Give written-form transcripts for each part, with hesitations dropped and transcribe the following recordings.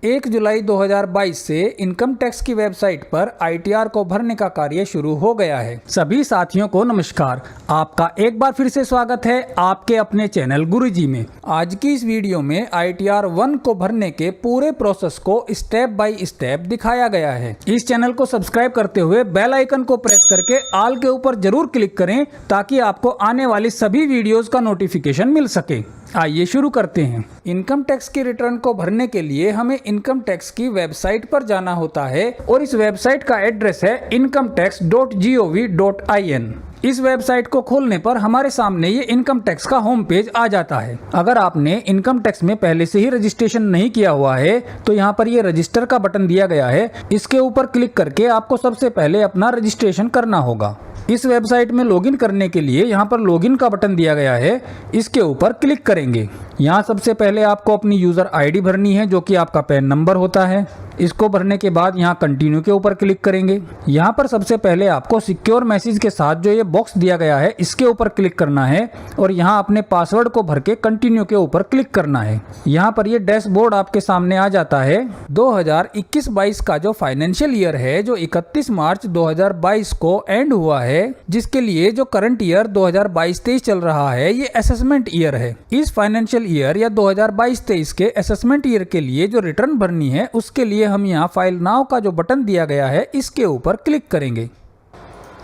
1 जुलाई 2022 से income tax की website पर ITR को भरने का कार्य शुरू हो गया है। सभी साथियों को नमस्कार, आपका एक बार फिर से स्वागत है आपके अपने चैनल गुरुजी में। आज की इस वीडियो में ITR 1 को भरने के पूरे प्रोसेस को स्टेप बाय स्टेप दिखाया गया है। इस चैनल को सब्सक्राइब करते हुए बेल आइकन को प्रेस करके ऑल के ऊपर जरूर क्लिक करें ताकि आपको आने वाली सभी वीडियोस का नोटिफिकेशन मिल सके। आइए शुरू करते हैं। इनकम टैक्स की रिटर्न को भरने के लिए हमें इनकम टैक्स की वेबसाइट पर जाना होता है और इस वेबसाइट का एड्रेस है incometax.gov.in। इस वेबसाइट को खोलने पर हमारे सामने ये इनकम टैक्स का होम पेज आ जाता है। अगर आपने इनकम टैक्स में पहले से ही रजिस्ट्रेशन नहीं किया हुआ है तो यहाँ पर ये रजिस्टर का बटन दिया गया है, इसके ऊपर क्लिक करके आपको सबसे पहले अपना रजिस्ट्रेशन करना होगा। इस वेबसाइट में लॉगिन करने के लिए यहाँ पर लॉगिन का बटन दिया गया है, इसके ऊपर क्लिक करेंगे। यहाँ सबसे पहले आपको अपनी यूज़र आईडी भरनी है जो कि आपका पैन नंबर होता है। इसको भरने के बाद यहाँ कंटिन्यू के ऊपर क्लिक करेंगे। यहाँ पर सबसे पहले आपको सिक्योर मैसेज के साथ जो ये बॉक्स दिया गया है इसके ऊपर क्लिक करना है और यहाँ अपने पासवर्ड को भर के कंटिन्यू के ऊपर क्लिक करना है। यहाँ पर ये डैशबोर्ड आपके सामने आ जाता है। 2021-22 का जो फाइनेंशियल ईयर है जो 31 मार्च 2022 को एंड हुआ है, जिसके लिए जो करंट ईयर 2022-23 चल रहा है ये असेसमेंट ईयर है। इस फाइनेंशियल ईयर या 2022-23 के असेसमेंट ईयर के लिए जो रिटर्न भरनी है उसके लिए हम यहाँ फाइल नाउ का जो बटन दिया गया है इसके ऊपर क्लिक करेंगे।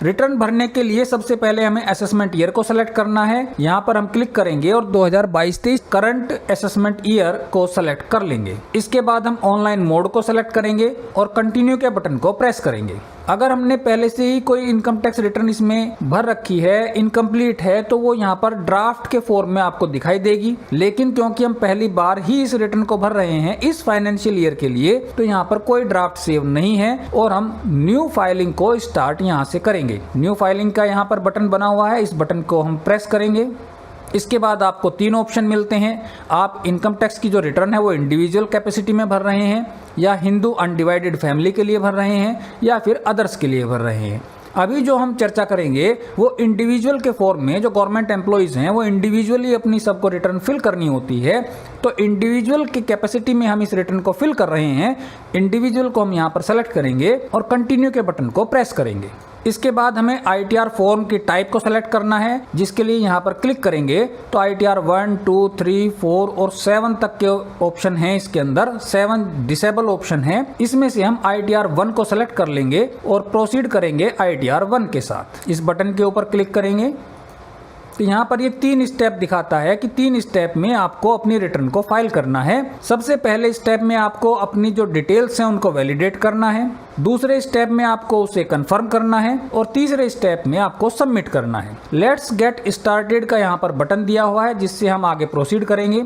रिटर्न भरने के लिए सबसे पहले हमें असेसमेंट ईयर को सेलेक्ट करना है। यहाँ पर हम क्लिक करेंगे और 2022-23 करंट असेसमेंट ईयर को सेलेक्ट कर लेंगे। इसके बाद हम ऑनलाइन मोड को सेलेक्ट करेंगे और कंटिन्यू के बटन को प्रेस करेंगे। अगर हमने पहले से ही कोई इनकम टैक्स रिटर्न इसमें भर रखी है, इनकम्प्लीट है, तो वो यहाँ पर ड्राफ्ट के फॉर्म में आपको दिखाई देगी। लेकिन क्योंकि हम पहली बार ही इस रिटर्न को भर रहे हैं इस फाइनेंशियल ईयर के लिए, तो यहाँ पर कोई ड्राफ्ट सेव नहीं है और हम न्यू फाइलिंग को स्टार्ट यहाँ से करेंगे। न्यू फाइलिंग का यहाँ पर बटन बना हुआ है, इस बटन को हम प्रेस करेंगे। इसके बाद आपको 3 ऑप्शन मिलते हैं। आप इनकम टैक्स की जो रिटर्न है वो इंडिविजुअल कैपेसिटी में भर रहे हैं, या हिंदू अनडिवाइडेड फैमिली के लिए भर रहे हैं, या फिर अदर्स के लिए भर रहे हैं। अभी जो हम चर्चा करेंगे वो इंडिविजुअल के फॉर्म में। जो गवर्नमेंट एम्प्लॉइज़ हैं वो इंडिविजुअली अपनी सबको रिटर्न फिल करनी होती है, तो इंडिविजुअल की कैपेसिटी में हम इस रिटर्न को फिल कर रहे हैं। इंडिविजुअल को हम यहाँ पर सेलेक्ट करेंगे और कंटिन्यू के बटन को प्रेस करेंगे। इसके बाद हमें ITR फॉर्म की टाइप को सेलेक्ट करना है, जिसके लिए यहाँ पर क्लिक करेंगे तो ITR 1, 2, 3, 4 और 7 तक के ऑप्शन हैं। इसके अंदर 7 डिसेबल ऑप्शन है, इसमें से हम ITR 1 को सेलेक्ट कर लेंगे और प्रोसीड करेंगे ITR 1 के साथ। इस बटन के ऊपर क्लिक करेंगे तो यहाँ पर ये 3 स्टेप दिखाता है कि 3 स्टेप में आपको अपनी रिटर्न को फाइल करना है। सबसे पहले स्टेप में आपको अपनी जो डिटेल्स हैं उनको वैलिडेट करना है, दूसरे स्टेप में आपको उसे कंफर्म करना है और तीसरे स्टेप में आपको सबमिट करना है। लेट्स गेट स्टार्टेड का यहाँ पर बटन दिया हुआ है जिससे हम आगे प्रोसीड करेंगे।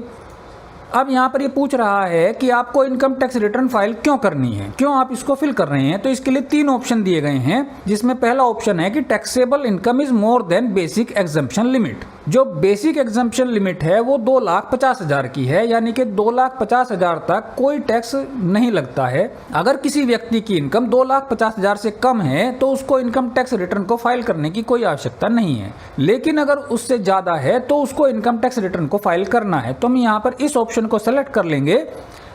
अब यहाँ पर ये पूछ रहा है कि आपको इनकम टैक्स रिटर्न फाइल क्यों करनी है, क्यों आप इसको फिल कर रहे हैं। तो इसके लिए 3 ऑप्शन दिए गए हैं, जिसमें पहला ऑप्शन है कि taxable income is more than basic exemption limit. जो बेसिक एग्जम्पशन लिमिट है वो 2,50,000 की है, यानी कि 2,50,000 तक कोई टैक्स नहीं लगता है। अगर किसी व्यक्ति की इनकम 2,50,000 से कम है तो उसको इनकम टैक्स रिटर्न को फाइल करने की कोई आवश्यकता नहीं है। लेकिन अगर उससे ज़्यादा है तो उसको इनकम टैक्स रिटर्न को फाइल करना है। तो हम यहाँ पर इस ऑप्शन को सेलेक्ट कर लेंगे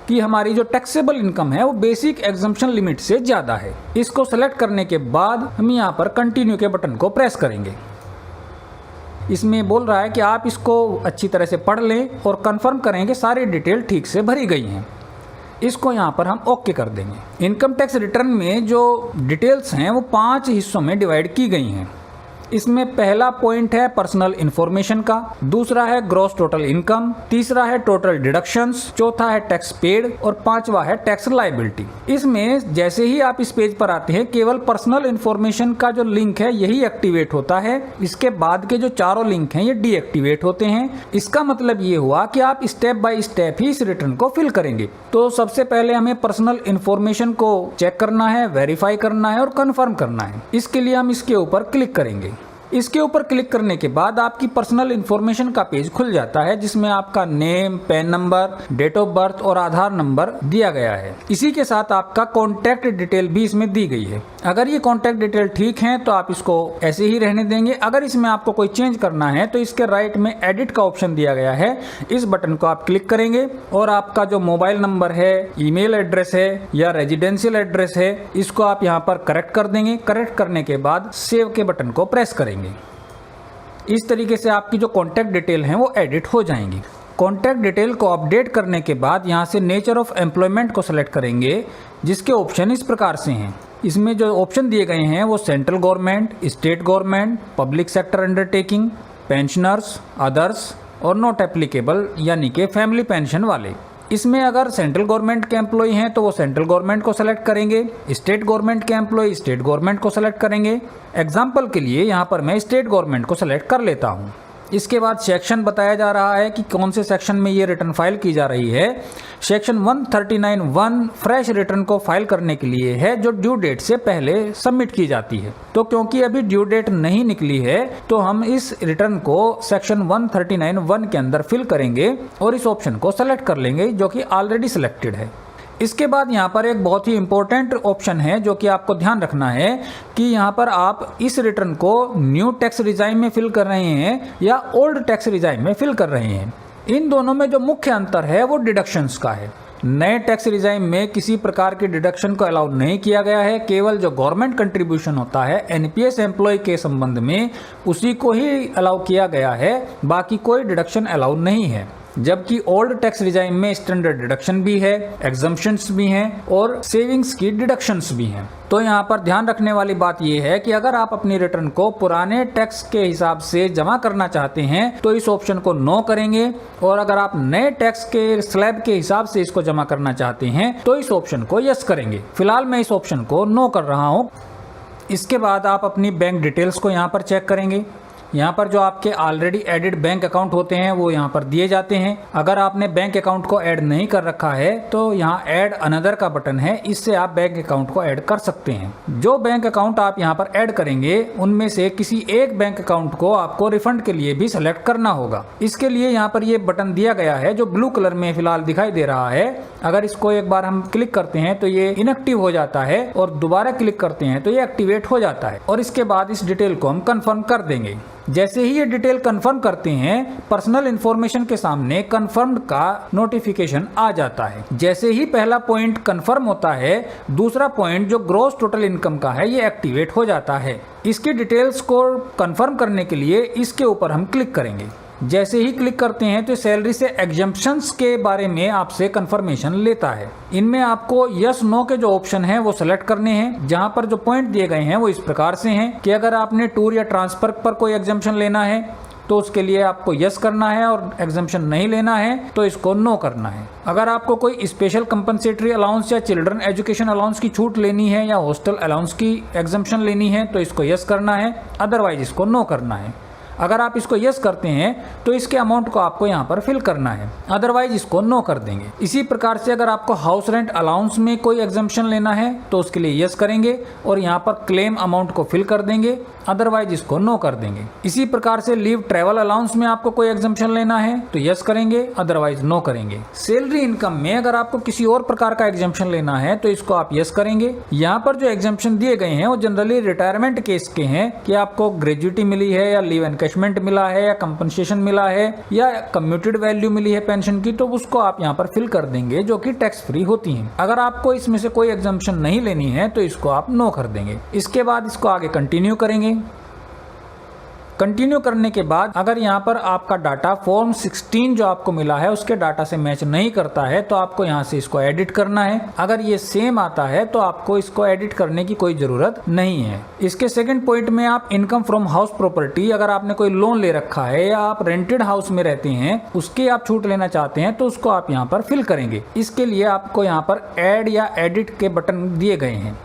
कि हमारी जो टैक्सेबल इनकम है वो बेसिक एग्जम्पशन लिमिट से ज़्यादा है। इसको सेलेक्ट करने के बाद हम यहाँ पर कंटिन्यू के बटन को प्रेस करेंगे। इसमें बोल रहा है कि आप इसको अच्छी तरह से पढ़ लें और कंफर्म करें कि सारी डिटेल ठीक से भरी गई हैं। इसको यहाँ पर हम ओके कर देंगे। इनकम टैक्स रिटर्न में जो डिटेल्स हैं वो 5 हिस्सों में डिवाइड की गई हैं। इसमें पहला पॉइंट है पर्सनल इंफॉर्मेशन का, दूसरा है ग्रॉस टोटल इनकम, तीसरा है टोटल डिडक्शंस, चौथा है टैक्स पेड और 5वां है टैक्स लायबिलिटी। इसमें जैसे ही आप इस पेज पर आते हैं केवल पर्सनल इंफॉर्मेशन का जो लिंक है यही एक्टिवेट होता है। इसके बाद के जो चारों लिंक हैं ये डीएक्टिवेट होते हैं। इसका मतलब ये हुआ कि आप स्टेप बाय स्टेप ही इस रिटर्न को फिल करेंगे। तो सबसे पहले हमें पर्सनल इंफॉर्मेशन को चेक करना है, वेरीफाई करना है और कंफर्म करना है। इसके लिए हम इसके ऊपर क्लिक करेंगे। इसके ऊपर क्लिक करने के बाद आपकी पर्सनल इन्फॉर्मेशन का पेज खुल जाता है, जिसमें आपका name, PAN number, date of birth और आधार नंबर दिया गया है। इसी के साथ आपका कॉन्टैक्ट डिटेल भी इसमें दी गई है। अगर ये कॉन्टैक्ट डिटेल ठीक है तो आप इसको ऐसे ही रहने देंगे। अगर इसमें आपको कोई चेंज करना है तो इसके राइट में एडिट का ऑप्शन दिया गया है, इस बटन को आप क्लिक करेंगे और आपका जो मोबाइल नंबर है, ईमेल एड्रेस है या रेजिडेंशियल एड्रेस है, इसको आप यहाँ पर करेक्ट कर देंगे। करेक्ट करने के बाद सेव के बटन को प्रेस करेंगे। इस तरीके से आपकी जो कॉन्टैक्ट डिटेल हैं वो एडिट हो जाएंगी। कॉन्टैक्ट डिटेल को अपडेट करने के बाद यहाँ से नेचर ऑफ एम्प्लॉयमेंट को सेलेक्ट करेंगे, जिसके ऑप्शन इस प्रकार से हैं। इसमें जो ऑप्शन दिए गए हैं वो central government, state government, public sector undertaking, pensioners, others और नॉट एप्लीकेबल यानी कि फैमिली पेंशन वाले। इसमें अगर सेंट्रल गवर्नमेंट के एम्प्लॉय हैं तो वो सेंट्रल गवर्नमेंट को सेलेक्ट करेंगे, स्टेट गवर्नमेंट के एम्प्लॉय स्टेट गवर्नमेंट को सेलेक्ट करेंगे। एग्जाम्पल के लिए यहाँ पर मैं स्टेट गवर्नमेंट को सेलेक्ट कर लेता हूँ। इसके बाद सेक्शन बताया जा रहा है कि कौन से सेक्शन में ये रिटर्न फाइल की जा रही है। सेक्शन 139(1) फ्रेश रिटर्न को फाइल करने के लिए है, जो ड्यू डेट से पहले सबमिट की जाती है। तो क्योंकि अभी ड्यू डेट नहीं निकली है तो हम इस रिटर्न को सेक्शन 139(1) के अंदर फिल करेंगे और इस ऑप्शन को सेलेक्ट कर लेंगे, जो कि ऑलरेडी सिलेक्टेड है। इसके बाद यहाँ पर एक बहुत ही इंपॉर्टेंट ऑप्शन है जो कि आपको ध्यान रखना है कि यहाँ पर आप इस रिटर्न को न्यू टैक्स रिजाइम में फिल कर रहे हैं या ओल्ड टैक्स रिजाइम में फिल कर रहे हैं। इन दोनों में जो मुख्य अंतर है वो डिडक्शंस का है। नए टैक्स रिजाइम में किसी प्रकार के डिडक्शन को अलाउ नहीं किया गया है। केवल जो गवर्नमेंट कंट्रीब्यूशन होता है एनपीएस एम्प्लॉय के संबंध में, उसी को ही अलाउ किया गया है, बाकी कोई डिडक्शन अलाउ नहीं है। जबकि ओल्ड टैक्स रिजाइम में स्टैंडर्ड डिडक्शन भी है, एग्जम्पशंस भी हैं और सेविंग्स की डिडक्शंस भी हैं। तो यहाँ पर ध्यान रखने वाली बात यह है कि अगर आप अपनी रिटर्न को पुराने टैक्स के हिसाब से जमा करना चाहते हैं तो इस ऑप्शन को नो करेंगे, और अगर आप नए टैक्स के स्लैब के हिसाब से इसको जमा करना चाहते हैं तो इस ऑप्शन को यस करेंगे। फिलहाल मैं इस ऑप्शन को नो कर रहा हूँ। इसके बाद आप अपनी बैंक डिटेल्स को यहाँ पर चेक करेंगे। यहाँ पर जो आपके ऑलरेडी एडिड बैंक अकाउंट होते हैं वो यहाँ पर दिए जाते हैं। अगर आपने बैंक अकाउंट को ऐड नहीं कर रखा है तो यहाँ ऐड अनदर का बटन है, इससे आप बैंक अकाउंट को ऐड कर सकते हैं। जो बैंक अकाउंट आप यहाँ पर ऐड करेंगे उनमें से किसी एक बैंक अकाउंट को आपको रिफंड के लिए भी सेलेक्ट करना होगा। इसके लिए यहाँ पर ये बटन दिया गया है जो ब्लू कलर में फिलहाल दिखाई दे रहा है। अगर इसको एक बार हम क्लिक करते हैं तो ये इनएक्टिव हो जाता है और दोबारा क्लिक करते हैं तो ये एक्टिवेट हो जाता है, और इसके बाद इस डिटेल को हम कंफर्म कर देंगे। जैसे ही ये डिटेल कंफर्म करते हैं, पर्सनल इंफॉर्मेशन के सामने कंफर्म्ड का नोटिफिकेशन आ जाता है। जैसे ही पहला पॉइंट कंफर्म होता है, दूसरा पॉइंट जो ग्रॉस टोटल इनकम का है ये एक्टिवेट हो जाता है। इसकी डिटेल्स को कंफर्म करने के लिए इसके ऊपर हम क्लिक करेंगे। जैसे ही क्लिक करते हैं तो सैलरी से एग्जम्पशंस के बारे में आपसे कंफर्मेशन लेता है। इनमें आपको यस नो के जो ऑप्शन हैं वो सेलेक्ट करने हैं, जहां पर जो पॉइंट दिए गए हैं वो इस प्रकार से हैं कि अगर आपने टूर या ट्रांसफर पर कोई एग्जम्पशन लेना है तो उसके लिए आपको यस करना है, और एग्जम्पशन नहीं लेना है तो इसको नो करना है। अगर आपको कोई स्पेशल कंपनसेटरी अलाउंस या चिल्ड्रन एजुकेशन अलाउंस की छूट लेनी है या हॉस्टल अलाउंस की एग्जम्पशन लेनी है तो इसको यस करना है, अदरवाइज इसको नो करना है। अगर आप इसको यस करते हैं तो इसके अमाउंट को आपको यहाँ पर फिल करना है, अदरवाइज इसको नो कर देंगे। इसी प्रकार से अगर आपको हाउस रेंट अलाउंस में कोई एग्जम्पशन लेना है तो उसके लिए यस करेंगे और यहाँ पर क्लेम अमाउंट को फिल कर देंगे, अदरवाइज इसको नो कर देंगे। इसी प्रकार से लीव ट्रेवल अलाउंस में आपको कोई एग्जम्पशन लेना है तो यस करेंगे, अदरवाइज नो करेंगे। सैलरी इनकम में अगर आपको किसी और प्रकार का एग्जम्पशन लेना है तो इसको आप यस करेंगे। यहाँ पर जो एग्जम्पशन दिए गए हैं वो जनरली रिटायरमेंट केस के हैं कि आपको ग्रेजुटी मिली है या लीव एनकैशमेंट मिला है या कंपनसेशन मिला है या कम्यूटेड वैल्यू मिली है पेंशन की, तो उसको आप यहाँ पर फिल कर देंगे जो कि टैक्स फ्री होती हैं। अगर आपको इसमें से कोई एग्जम्पशन नहीं लेनी है तो इसको आप नो कर देंगे। इसके बाद इसको आगे कंटिन्यू करेंगे। कंटिन्यू करने के बाद अगर यहाँ पर आपका डाटा फॉर्म 16 जो आपको मिला है उसके डाटा से मैच नहीं करता है तो आपको यहाँ से इसको एडिट करना है। अगर ये सेम आता है तो आपको इसको एडिट करने की कोई जरूरत नहीं है। इसके सेकंड पॉइंट में आप इनकम फ्रॉम हाउस प्रॉपर्टी, अगर आपने कोई लोन ले रखा है या आप रेंटेड हाउस में रहते हैं उसकी आप छूट लेना चाहते हैं तो उसको आप यहाँ पर फिल करेंगे। इसके लिए आपको यहाँ पर ऐड या एडिट के बटन दिए गए हैं।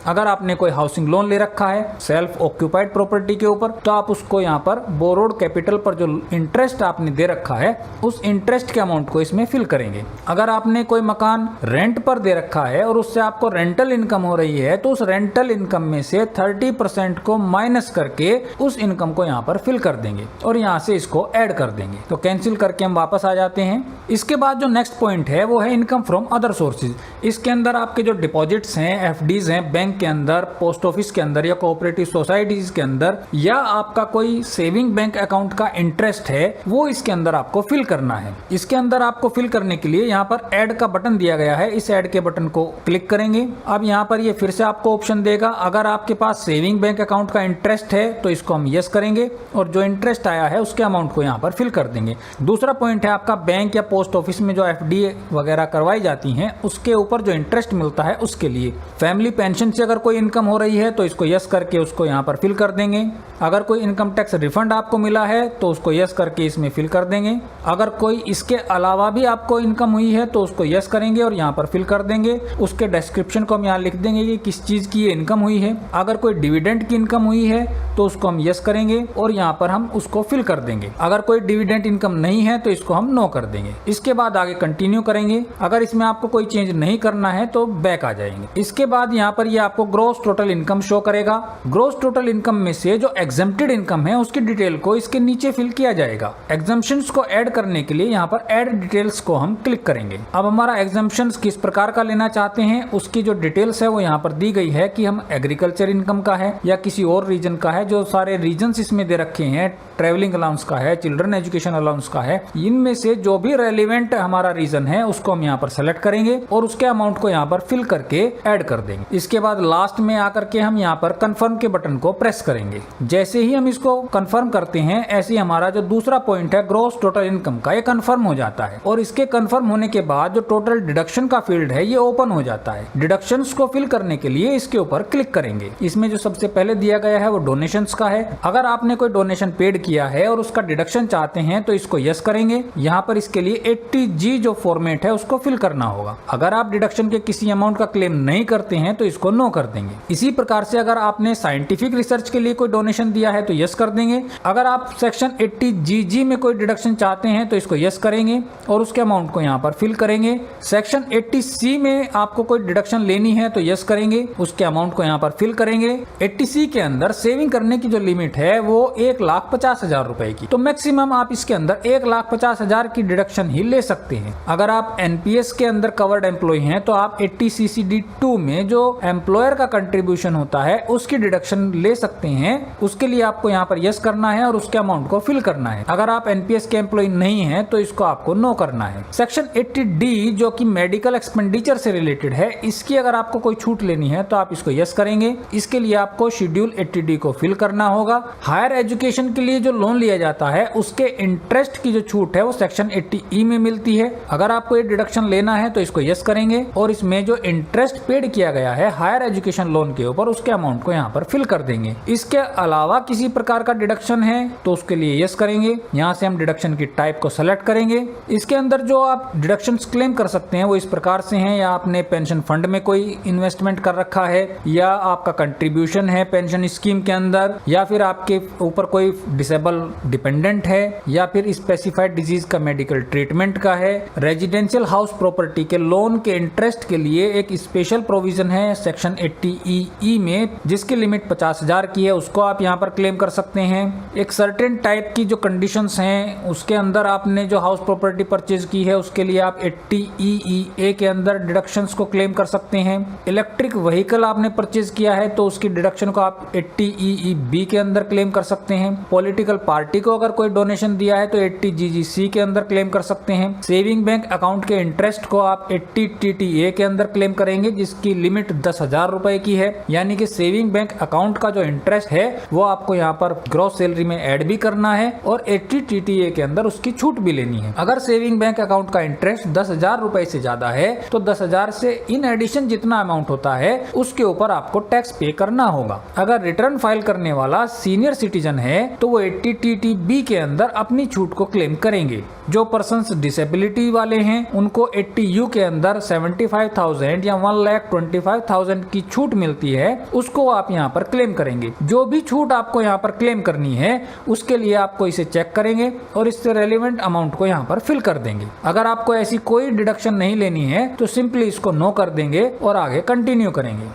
अगर आपने कोई हाउसिंग लोन ले रखा है सेल्फ ऑक्यूपाइड प्रॉपर्टी के ऊपर, तो आप उसको यहाँ पर बोरोड कैपिटल पर जो इंटरेस्ट आपने दे रखा है उस इंटरेस्ट के अमाउंट को इसमें फिल करेंगे। अगर आपने कोई मकान रेंट पर दे रखा है और उससे आपको रेंटल इनकम हो रही है, तो उस रेंटल इनकम में से 30% को माइनस करके उस इनकम को यहाँ पर फिल कर देंगे और यहाँ से इसको ऐड कर देंगे। तो कैंसिल करके हम वापस आ जाते हैं। इसके बाद जो नेक्स्ट पॉइंट है वो है इनकम फ्रॉम अदर सोर्सेज। इसके अंदर आपके जो डिपॉजिट्स हैं, एफडीज हैं बैंक के अंदर, पोस्ट ऑफिस के अंदर या कोऑपरेटिव सोसाइटीज के अंदर, या आपका कोई सेविंग बैंक अकाउंट का इंटरेस्ट है, वो इसके अंदर आपको फिल करना है। इसके अंदर आपको फिल करने के लिए यहाँ पर ऐड का बटन दिया गया है, इस ऐड के बटन को क्लिक करेंगे। अब यहाँ पर ये फिर से आपको ऑप्शन देगा, अगर आपके पास सेविंग बैंक अकाउंट का इंटरेस्ट है तो इसको हम यस करेंगे और जो इंटरेस्ट आया है उसके अमाउंट को यहाँ पर फिल कर देंगे। दूसरा पॉइंट है आपका बैंक या पोस्ट ऑफिस में जो एफडी वगैरह करवाई जाती हैं उसके ऊपर जो इंटरेस्ट मिलता है उसके लिए। फैमिली पेंशन से अगर कोई इनकम हो रही है तो इसको यस करके उसको यहाँ पर फिल कर देंगे। अगर कोई इनकम टैक्स रिफंड आपको मिला है तो उसको यस करके इसमें फिल कर देंगे। अगर कोई इसके अलावा भी आपको इनकम हुई है तो उसको यस करेंगे और यहाँ पर फिल कर देंगे। उसके डिस्क्रिप्शन को हम यहाँ लिख देंगे कि किस चीज़ की ये इनकम हुई है। अगर कोई डिविडेंड की इनकम हुई है तो उसको हम यस करेंगे और यहाँ पर हम उसको फिल कर देंगे। अगर कोई डिविडेंड इनकम नहीं है तो इसको हम नो कर देंगे। इसके बाद आगे कंटिन्यू करेंगे। अगर इसमें आपको कोई चेंज नहीं करना है तो बैक आ जाएंगे। इसके बाद यहाँ पर ये आपको ग्रॉस टोटल इनकम शो करेगा। ग्रॉस टोटल इनकम में से जो एग्जम्प्टेड इनकम है उसकी डिटेल को इसके नीचे फिल किया जाएगा। एग्जम्पशंस को ऐड करने के लिए यहाँ पर ऐड डिटेल्स को हम क्लिक करेंगे। अब हमारा एग्जम्पशंस किस प्रकार का लेना चाहते हैं उसकी जो डिटेल्स है वो यहाँ पर दी गई है कि हम एग्रीकल्चर इनकम का है या किसी और रीजन का है। जो सारे रीजन्स इसमें दे रखे हैं, ट्रेवलिंग अलाउंस का है, चिल्ड्रन एजुकेशन अलाउंस का है, इनमें से जो भी रेलिवेंट हमारा रीजन है उसको हम यहाँ पर सेलेक्ट करेंगे और उसके अमाउंट को यहाँ पर फिल करके ऐड कर देंगे। इसके बाद लास्ट में आकर के हम यहाँ पर कंफर्म के बटन को प्रेस करेंगे। जैसे ही हम इसको कंफर्म करते हैं ऐसे ही हमारा जो दूसरा पॉइंट है ग्रॉस टोटल इनकम का, ये कंफर्म हो जाता है और इसके कंफर्म होने के बाद जो टोटल डिडक्शन का फील्ड है ये ओपन हो जाता है। डिडक्शंस को फिल करने के लिए इसके ऊपर क्लिक करेंगे। इसमें जो सबसे पहले दिया गया है वो डोनेशंस का है। अगर आपने कोई डोनेशन पेड किया है और उसका डिडक्शन चाहते हैं तो इसको यस करेंगे। यहाँ पर इसके लिए 80G जो फॉर्मेट है उसको फिल करना होगा। अगर आप डिडक्शन के किसी अमाउंट का क्लेम नहीं करते हैं तो इसको नो कर देंगे। इसी प्रकार से अगर आपने साइंटिफिक रिसर्च के लिए कोई डोनेशन दिया है तो यस कर देंगे। अगर आप सेक्शन 80GG में कोई डिडक्शन चाहते हैं तो इसको यस करेंगे और उसके अमाउंट को यहाँ पर फिल करेंगे। सेक्शन 80C में आपको कोई डिडक्शन लेनी है तो यस करेंगे, उसके अमाउंट को यहाँ पर फिल करेंगे। 80C के अंदर सेविंग करने की जो लिमिट है वो 1,50,000 रुपए की, तो मैक्सिमम आप इसके अंदर 1,50,000 की डिडक्शन ही ले सकते हैं। अगर आप एनपीएस के अंदर कवर्ड एम्प्लॉय हैं तो आप 80CCD2 में जो एम्प्लॉयर का कंट्रीब्यूशन होता है उसकी डिडक्शन ले सकते हैं। उसके लिए आपको यहाँ पर यस करना है और उसके अमाउंट को फिल करना है। अगर आप एनपीएस के एम्प्लॉय नहीं है तो इसको आपको नो करना है। सेक्शन 80D जो कि मेडिकल एक्सपेंडिचर से रिलेटेड है, इसकी अगर आपको कोई छूट लेनी है तो आप इसको यस करेंगे। इसके लिए आपको शेड्यूल 80D को फिल करना होगा। हायर एजुकेशन के लिए जो लोन लिया जाता है उसके इंटरेस्ट की जो छूट है वो सेक्शन 80E में मिलती है। अगर आपको ये डिडक्शन लेना है तो इसको यस करेंगे और इसमें जो इंटरेस्ट पेड किया गया है हायर एजुकेशन लोन के ऊपर उसके अमाउंट को यहाँ पर फिल कर देंगे। इसके अलावा किसी प्रकार का डिडक्शन है तो उसके लिए यस करेंगे। यहाँ से हम डिडक्शन की टाइप को सेलेक्ट करेंगे। इसके अंदर जो आप डिडक्शंस क्लेम कर सकते हैं वो इस प्रकार से हैं, या आपने पेंशन फंड में कोई इन्वेस्टमेंट कर रखा है, या आपका कंट्रीब्यूशन है पेंशन स्कीम के अंदर, या फिर आपके ऊपर कोई डिसेबल डिपेंडेंट है, या फिर स्पेसिफाइड डिजीज का मेडिकल ट्रीटमेंट का है। रेजिडेंशियल हाउस प्रॉपर्टी के लोन के इंटरेस्ट के लिए एक स्पेशल प्रोविजन है सेक्शन 80EE में जिसकी लिमिट 50,000 की है, उसको आप यहाँ पर क्लेम कर सकते हैं। एक सर्टेन टाइप की जो कंडीशंस हैं उसके अंदर आपने जो हाउस प्रॉपर्टी परचेज की है उसके लिए आप 80EEA के अंदर डिडक्शंस को क्लेम कर सकते हैं। इलेक्ट्रिक व्हीकल आपने परचेज किया है तो उसकी डिडक्शन को आप 80EEB के अंदर क्लेम कर सकते हैं। पॉलिटिकल पार्टी को अगर कोई डोनेशन दिया है तो 80GGC के अंदर क्लेम कर सकते हैं। सेविंग बैंक अकाउंट के इंटरेस्ट को आप 80TTA के अंदर क्लेम करेंगे जिसकी लिमिट 10,000 रुपए की है। यानी कि सेविंग बैंक अकाउंट का जो इंटरेस्ट है वो आपको यहाँ पर ग्रॉस सैलरी में ऐड भी करना है और 80TTA के अंदर उसकी छूट भी लेनी है। अगर सेविंग बैंक अकाउंट का इंटरेस्ट 10,000 रुपए से ज्यादा है तो 10,000 से इन एडिशन जितना अमाउंट होता है उसके ऊपर आपको टैक्स पे करना होगा। अगर रिटर्न फाइल करने वाला सीनियर सिटीजन है तो वो 80TTB के अंदर अपनी छूट को क्लेम करेंगे। जो पर्सन्स डिसेबिलिटी वाले हैं उनको 80U के अंदर 75,000 या 1,25,000 की की छूट मिलती है उसको आप यहाँ पर क्लेम करेंगे। जो भी छूट आपको यहाँ पर क्लेम करनी है उसके लिए आपको इसे चेक करेंगे और इससे रेलिवेंट अमाउंट को यहाँ पर फिल कर देंगे। अगर आपको ऐसी कोई डिडक्शन नहीं लेनी है तो सिंपली इसको नो कर देंगे और आगे कंटिन्यू करेंगे।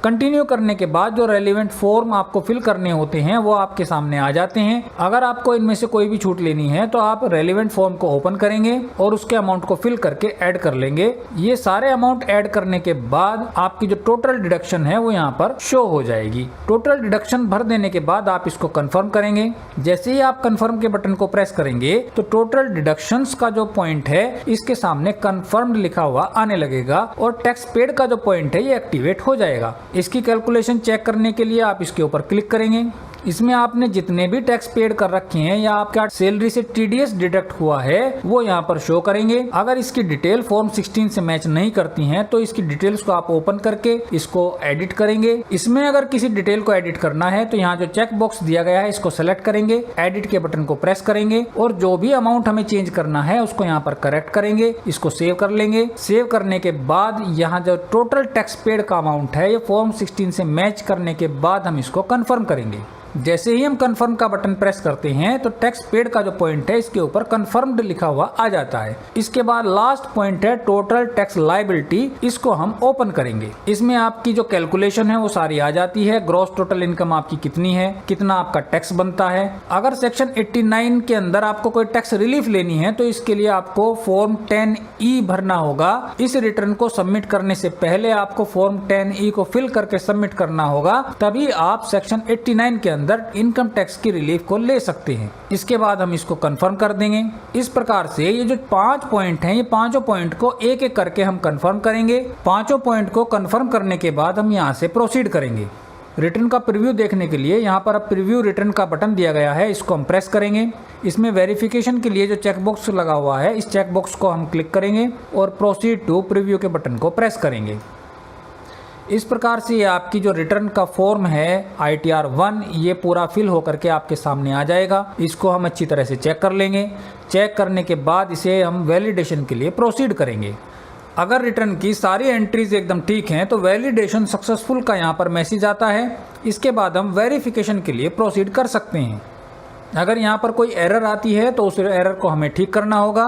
कंटिन्यू करने के बाद जो रेलिवेंट फॉर्म आपको फिल करने होते हैं वो आपके सामने आ जाते हैं। अगर आपको इनमें से कोई भी छूट लेनी है तो आप रेलिवेंट फॉर्म को ओपन करेंगे और उसके अमाउंट को फिल करके ऐड कर लेंगे। ये सारे अमाउंट ऐड करने के बाद आपकी जो टोटल डिडक्शन है वो यहाँ पर शो हो जाएगी। टोटल डिडक्शन भर देने के बाद आप इसको कंफर्म करेंगे। जैसे ही आप कंफर्म के बटन को प्रेस करेंगे तो टोटल डिडक्शंस का जो पॉइंट है इसके सामने कंफर्म्ड लिखा हुआ आने लगेगा और टैक्स पेड का जो पॉइंट है ये एक्टिवेट हो जाएगा। इसकी कैलकुलेशन चेक करने के लिए आप इसके ऊपर क्लिक करेंगे। इसमें आपने जितने भी टैक्स पेड कर रखे हैं या आपका सैलरी से टीडीएस डिडक्ट हुआ है वो यहाँ पर शो करेंगे। अगर इसकी डिटेल फॉर्म 16 से मैच नहीं करती हैं तो इसकी डिटेल्स को आप ओपन करके इसको एडिट करेंगे। इसमें अगर किसी डिटेल को एडिट करना है तो यहाँ जो चेक बॉक्स दिया गया है इसको सेलेक्ट करेंगे, एडिट के बटन को प्रेस करेंगे और जो भी अमाउंट हमें चेंज करना है उसको यहाँ पर करेक्ट करेंगे। इसको सेव कर लेंगे। सेव करने के बाद यहाँ जो टोटल टैक्स पेड का अमाउंट है ये फॉर्म 16 से मैच करने के बाद हम इसको कंफर्म करेंगे। जैसे ही हम कंफर्म का बटन प्रेस करते हैं तो टैक्स पेड का जो पॉइंट है इसके ऊपर कंफर्म्ड लिखा हुआ आ जाता है। इसके बाद लास्ट पॉइंट है टोटल टैक्स लायबिलिटी, इसको हम ओपन करेंगे। इसमें आपकी जो कैलकुलेशन है वो सारी आ जाती है। ग्रॉस टोटल इनकम आपकी कितनी है, कितना आपका टैक्स बनता है। अगर सेक्शन 89 के अंदर आपको कोई टैक्स रिलीफ लेनी है तो इसके लिए आपको फॉर्म 10E भरना होगा। इस रिटर्न को सबमिट करने से पहले आपको फॉर्म 10E को फिल करके सबमिट करना होगा, तभी आप सेक्शन 89 के अंदर इनकम टैक्स की रिलीफ को ले सकते हैं। इसके बाद हम इसको कंफर्म कर देंगे। इस प्रकार से ये जो 5 पॉइंट हैं ये पांचों पॉइंट को एक एक करके हम कंफर्म करेंगे। पांचों पॉइंट को कंफर्म करने के बाद हम यहाँ से प्रोसीड करेंगे। रिटर्न का प्रीव्यू देखने के लिए यहाँ पर अब प्रीव्यू रिटर्न का बटन दिया गया है, इसको हम प्रेस करेंगे। इसमें वेरिफिकेशन के लिए जो चेक बॉक्स लगा हुआ है इस चेक बॉक्स को हम क्लिक करेंगे और प्रोसीड टू प्रीव्यू के बटन को प्रेस करेंगे। इस प्रकार से आपकी जो रिटर्न का फॉर्म है ITR 1 ये पूरा फिल होकर के आपके सामने आ जाएगा। इसको हम अच्छी तरह से चेक कर लेंगे। चेक करने के बाद इसे हम वैलिडेशन के लिए प्रोसीड करेंगे। अगर रिटर्न की सारी एंट्रीज एकदम ठीक हैं तो वैलिडेशन सक्सेसफुल का यहाँ पर मैसेज आता है। इसके बाद हम वेरिफिकेशन के लिए प्रोसीड कर सकते हैं। अगर यहाँ पर कोई एरर आती है तो उस एरर को हमें ठीक करना होगा।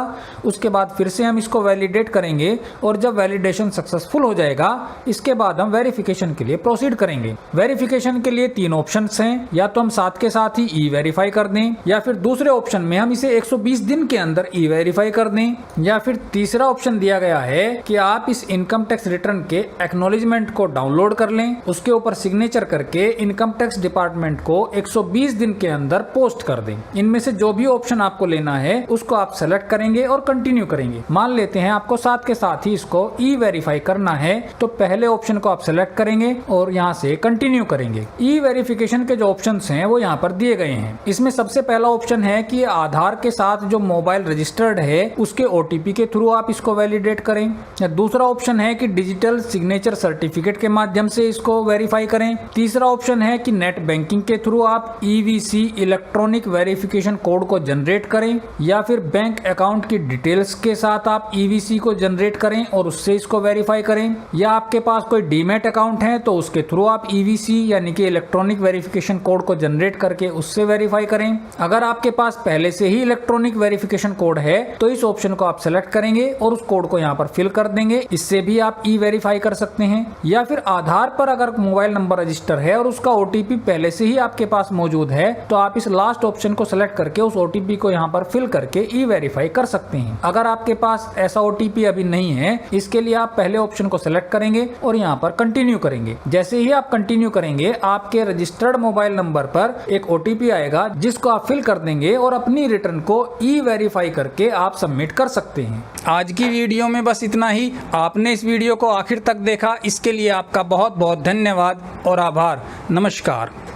उसके बाद फिर से हम इसको वैलिडेट करेंगे और जब वैलिडेशन सक्सेसफुल हो जाएगा इसके बाद हम वेरिफिकेशन के लिए प्रोसीड करेंगे। वेरिफिकेशन के लिए 3 ऑप्शंस हैं, या तो हम साथ के साथ ही ई वेरीफाई कर दें, या फिर दूसरे ऑप्शन में हम इसे 120 दिन के अंदर ई वेरीफाई कर दें, या फिर तीसरा ऑप्शन दिया गया है कि आप इस इनकम टैक्स रिटर्न के एक्नॉलेजमेंट को डाउनलोड कर लें, उसके ऊपर सिग्नेचर करके इनकम टैक्स डिपार्टमेंट को 120 दिन के अंदर पोस्ट कर दें। इनमें से जो भी ऑप्शन आपको लेना है उसको आप सेलेक्ट करेंगे और कंटिन्यू करेंगे। मान लेते हैं आपको साथ के साथ ही इसको ई वेरीफाई करना है तो पहले ऑप्शन को आप सेलेक्ट करेंगे और यहाँ से कंटिन्यू करेंगे। ई वेरिफिकेशन के जो ऑप्शंस हैं वो यहाँ पर दिए गए हैं। इसमें सबसे पहला ऑप्शन है कि आधार के साथ जो मोबाइल रजिस्टर्ड है उसके OTP के थ्रू आप इसको वैलिडेट करें। दूसरा ऑप्शन है कि डिजिटल सिग्नेचर सर्टिफिकेट के माध्यम से इसको वेरीफाई करें। तीसरा ऑप्शन है कि नेट बैंकिंग के थ्रू आप EVC इलेक्ट्रॉनिक वेरिफिकेशन कोड को जनरेट करें, या फिर बैंक अकाउंट की डिटेल्स के साथ आप EVC को जनरेट करें और उससे इसको वेरीफाई करें, या आपके पास कोई डीमैट अकाउंट है तो उसके थ्रू आप EVC यानी कि इलेक्ट्रॉनिक वेरिफिकेशन कोड को जनरेट करके उससे वेरीफाई करें। अगर आपके पास पहले से ही इलेक्ट्रॉनिक वेरिफिकेशन कोड है तो इस ऑप्शन को आप सेलेक्ट करेंगे और उस कोड को यहाँ पर फिल कर देंगे। इससे भी आप ई वेरीफाई कर सकते हैं। या फिर आधार पर अगर मोबाइल नंबर रजिस्टर है और उसका OTP पहले से ही आपके पास मौजूद है तो आप इस लास्ट ऑप्शन को सेलेक्ट करके उस OTP को यहाँ पर फिल करके ई वेरीफाई कर सकते हैं। अगर आपके पास ऐसा OTP अभी नहीं है इसके लिए आप पहले ऑप्शन को सेलेक्ट करेंगे और यहाँ पर कंटिन्यू करेंगे। जैसे ही आप कंटिन्यू करेंगे आपके रजिस्टर्ड मोबाइल नंबर पर एक OTP आएगा जिसको आप फिल कर देंगे और अपनी रिटर्न को ई वेरीफाई करके आप सबमिट कर सकते हैं। आज की वीडियो में बस इतना ही। आपने इस वीडियो को आखिर तक देखा इसके लिए आपका बहुत बहुत धन्यवाद और आभार। नमस्कार।